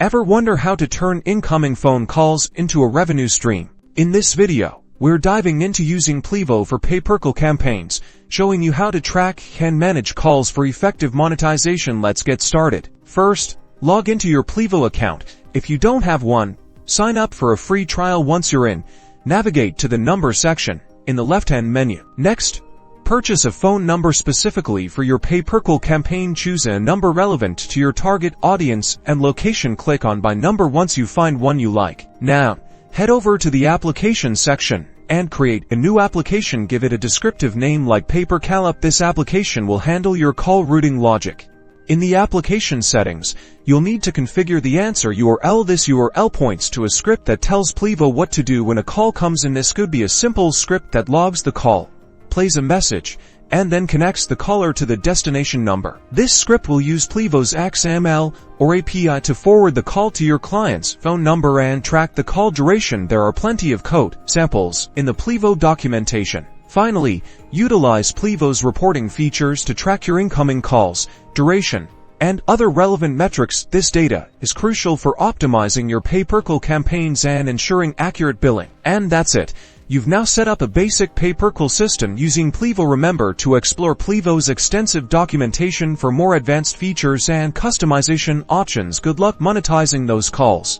Ever wonder how to turn incoming phone calls into a revenue stream? In this video, we're diving into using Plivo for pay-per-call campaigns, showing you how to track and manage calls for effective monetization. Let's get started. First, log into your Plivo account. If you don't have one, sign up for a free trial. Once you're in, navigate to the number section in the left-hand menu. Next, purchase a phone number specifically for your pay-per-call campaign. Choose a number relevant to your target audience and location. Click on Buy Number once you find one you like. Now, head over to the application section and create a new application. Give it a descriptive name like pay-per-call. This application will handle your call routing logic. In the application settings, you'll need to configure the answer URL. This URL points to a script that tells Plivo what to do when a call comes in. This could be a simple script that logs the call, plays a message, and then connects the caller to the destination number. This script will use Plivo's XML or API to forward the call to your client's phone number and track the call duration. There are plenty of code samples in the Plivo documentation. Finally, utilize Plivo's reporting features to track your incoming calls, duration, and other relevant metrics. This data is crucial for optimizing your pay-per-call campaigns and ensuring accurate billing. And that's it. You've now set up a basic pay-per-call system using Plivo. Remember to explore Plivo's extensive documentation for more advanced features and customization options. Good luck monetizing those calls.